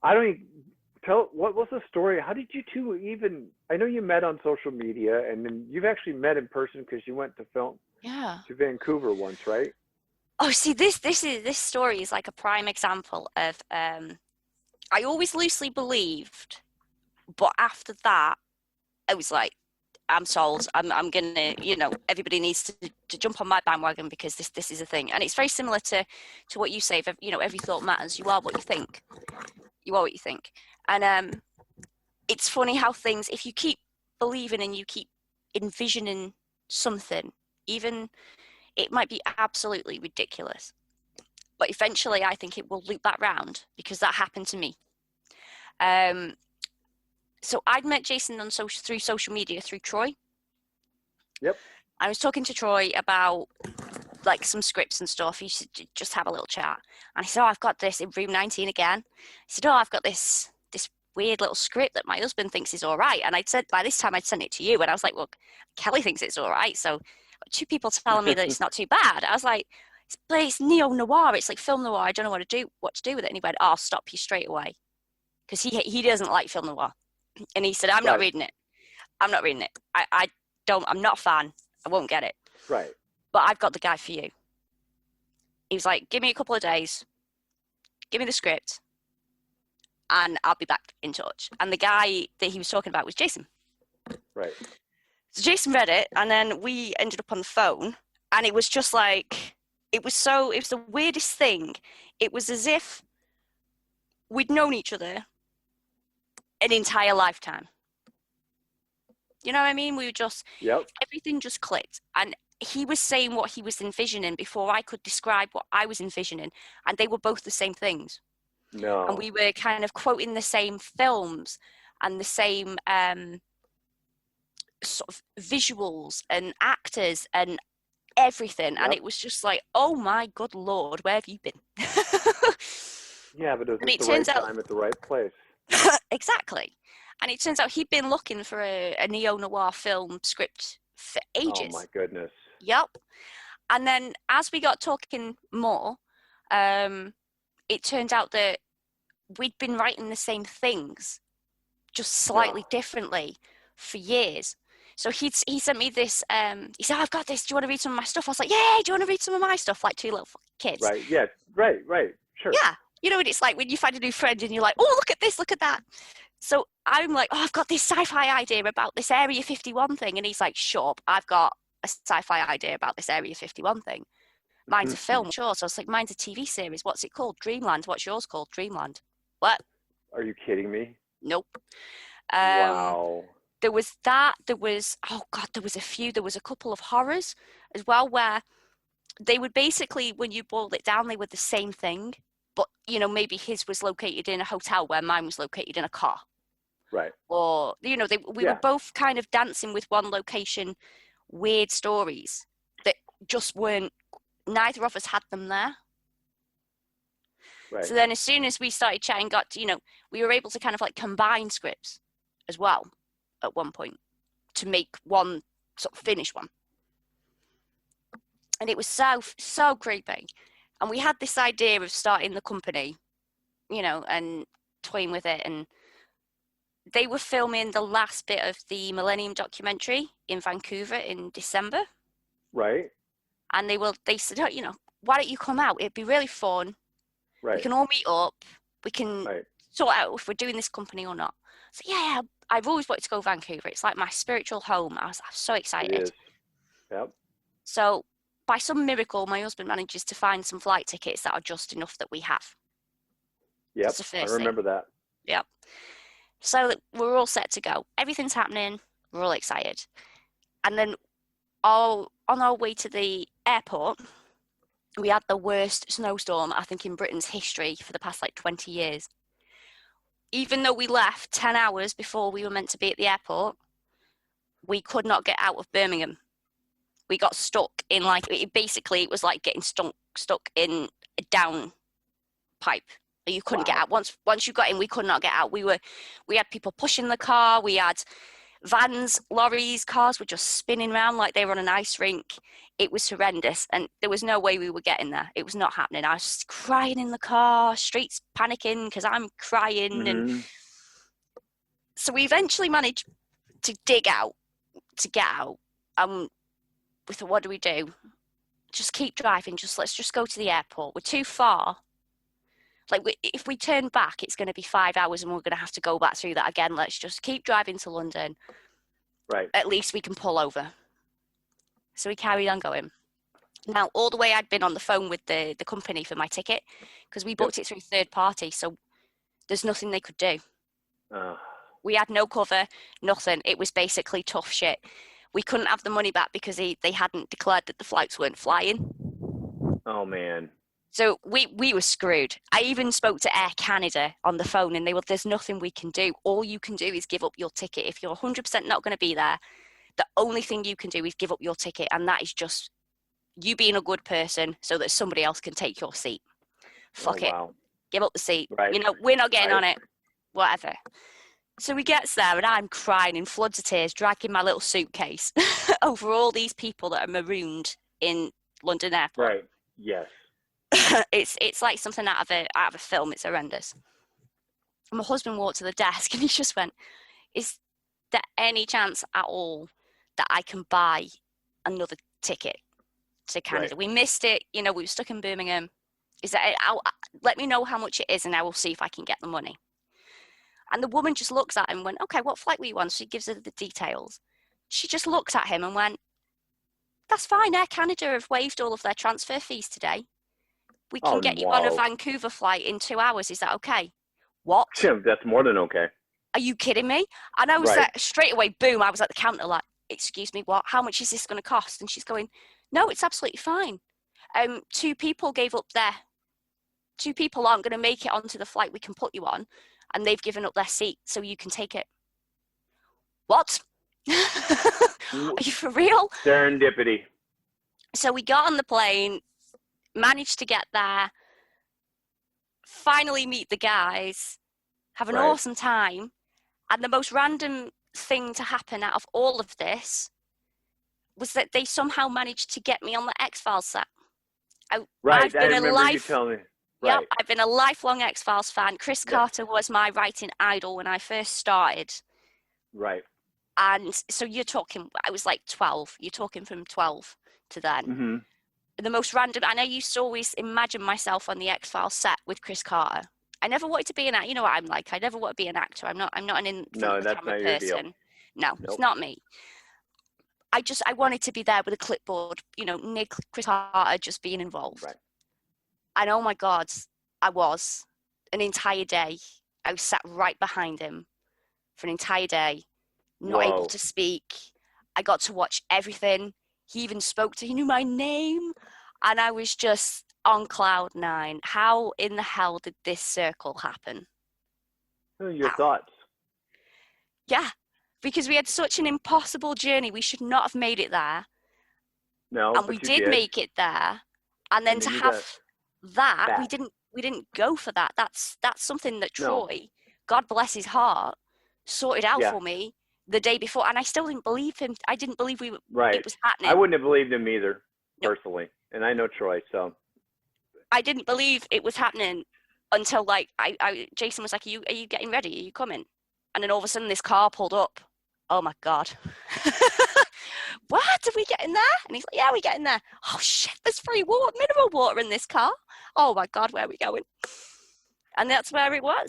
I don't even, tell, what was the story? How did you two even, I know you met on social media and then you've actually met in person because you went to film Yeah. to Vancouver once, right? Oh, see, this story is like a prime example of I always loosely believed, but after that, I was like, I'm sold. I'm gonna, everybody needs to jump on my bandwagon because this is a thing, and it's very similar to what you say. If, every thought matters. You are what you think. You are what you think, and it's funny how things. If you keep believing and you keep envisioning something, even it might be absolutely ridiculous, but eventually I think it will loop back round because that happened to me. So I'd met Jason through social media through Troy. Yep. I was talking to Troy about like some scripts and stuff. He should just have a little chat. And he said, "Oh, I've got this in room 19 again." He said, "Oh, I've got this weird little script that my husband thinks is all right." And I'd said, by this time I'd sent it to you. And I was like, "Look, Kelly thinks it's all right. So two people telling me that it's not too bad." I was like, it's neo-noir. It's like film noir. I don't know what to do with it. And he went, "Oh, I'll stop you straight away." Because he doesn't like film noir. And he said, I'm not reading it. I'm not reading it. I'm not a fan. I won't get it. Right. But I've got the guy for you. He was like, give me a couple of days. Give me the script. And I'll be back in touch. And the guy that he was talking about was Jason. Right. So Jason read it, and then we ended up on the phone. And it was just like, it was the weirdest thing. It was as if we'd known each other an entire lifetime. You know what I mean? We were just, everything just clicked. And he was saying what he was envisioning before I could describe what I was envisioning. And they were both the same things. No. And we were kind of quoting the same films and the same sort of visuals and actors and everything. And it was just like, oh my good Lord, where have you been? Yeah, but it was the right time at the right place. Exactly. And it turns out he'd been looking for a neo-noir film script for ages. Oh, my goodness. Yep. And then as we got talking more, it turned out that we'd been writing the same things, just slightly differently for years. So he sent me this, he said, I've got this, do you want to read some of my stuff? I was like, yeah, do you want to read some of my stuff? Like two little kids. Right, yeah, right, sure. Yeah. You know what it's like when you find a new friend and you're like, oh, look at this, look at that. So I'm like, oh, I've got this sci-fi idea about this Area 51 thing. And he's like, shut up, I've got a sci-fi idea about this Area 51 thing. Mine's a film, sure. So I was like, mine's a TV series. What's it called? Dreamland. What's yours called? Dreamland. What? Are you kidding me? Nope. Wow. There was that. There was a few. There was a couple of horrors as well where they would basically, when you boiled it down, they were the same thing. But, maybe his was located in a hotel where mine was located in a car. Right. Or, we were both kind of dancing with one location, weird stories that just weren't, neither of us had them there. Right. So then as soon as we started chatting, we were able to kind of like combine scripts as well at one point to make one sort of finish one. And it was so creepy. And we had this idea of starting the company, and toying with it. And they were filming the last bit of the Millennium documentary in Vancouver in December. Right. And they said, oh, why don't you come out? It'd be really fun. Right. We can all meet up. We can sort out if we're doing this company or not. So yeah, I've always wanted to go to Vancouver. It's like my spiritual home. I'm so excited. It is. Yep. So by some miracle, my husband manages to find some flight tickets that are just enough that we have. Yep, I remember that. Yep. So we're all set to go. Everything's happening. We're all excited. And then on our way to the airport, we had the worst snowstorm, I think, in Britain's history for the past 20 years. Even though we left 10 hours before we were meant to be at the airport, we could not get out of Birmingham. We got stuck in it was like getting stuck in a down pipe. You couldn't get out. Once you got in, we could not get out. We had people pushing the car. We had Vans, lorries, cars were just spinning around like they were on an ice rink. It was horrendous, and there was no way we were getting there. It was not happening. I was just crying in the car, streets panicking because I'm crying. And so we eventually managed to get out. We thought, what do we do? Just keep driving. Let's just go to the airport. We're too far. Like, if we turn back, it's going to be 5 hours and we're going to have to go back through that again. Let's just keep driving to London. Right. At least we can pull over. So we carried on going. Now, all the way I'd been on the phone with the company for my ticket because we booked it through third party. So there's nothing they could do. We had no cover, nothing. It was basically tough shit. We couldn't have the money back because they hadn't declared that the flights weren't flying. Oh, man. So we were screwed. I even spoke to Air Canada on the phone and they were, there's nothing we can do. All you can do is give up your ticket. If you're 100% not going to be there, the only thing you can do is give up your ticket. And that is just you being a good person so that somebody else can take your seat. Fuck it. Wow. Give up the seat. Right. You know, we're not getting on it. Whatever. So he gets there and I'm crying in floods of tears, dragging my little suitcase over all these people that are marooned in London Airport. Right. Yes. It's like something out of a film. It's horrendous. And my husband walked to the desk and he just went, is there any chance at all that I can buy another ticket to Canada? Right. We missed it. You know, we were stuck in Birmingham. Let me know how much it is and I will see if I can get the money. And the woman just looks at him and went, okay, what flight were you on? So she gives her the details. She just looked at him and went, that's fine. Air Canada have waived all of their transfer fees today. We can get you on a Vancouver flight in 2 hours. Is that okay? What? Tim, that's more than okay. Are you kidding me? And I was like, straight away, boom, I was at the counter like, excuse me, what? How much is this going to cost? And she's going, no, it's absolutely fine. 2 people gave up 2 people aren't going to make it onto the flight we can put you on. And they've given up their seat so you can take it. What? Are you for real? Serendipity. So we got on the plane, managed to get there, finally meet the guys, have an awesome time. And the most random thing to happen out of all of this was that they somehow managed to get me on the X-Files set. I remember you telling me. Right. Yep, I've been a lifelong X-Files fan. Chris Carter was my writing idol when I first started. Right. And so you're talking, I was like 12. You're talking from 12 to then. Mm-hmm. The most random, and I used to always imagine myself on the X-Files set with Chris Carter. I never wanted to be an actor. You know what I'm like. I never want to be an actor. I'm not an in front of the camera person. No, it's not me. I wanted to be there with a clipboard, you know, Nick, Chris Carter just being involved. Right. And oh my God, I was an entire day. I was sat right behind him for an entire day, not able to speak. I got to watch everything. He knew my name. And I was just on cloud 9. How in the hell did this circle happen? Your thoughts? Yeah, because we had such an impossible journey. We should not have made it there. No, and we did make it there. And then to have that we didn't go for that. That's something that Troy, God bless his heart, sorted out for me the day before, and I still didn't believe him. I didn't believe it was happening. I wouldn't have believed him either, personally, and I know Troy, so I didn't believe it was happening until like Jason was like, are you getting ready? Are you coming? And then all of a sudden this car pulled up. Oh my God. What? Did we get in there? And he's like, yeah, we get in there. Oh shit, there's free water, mineral water in this car. Oh my God, where are we going? And that's where it was.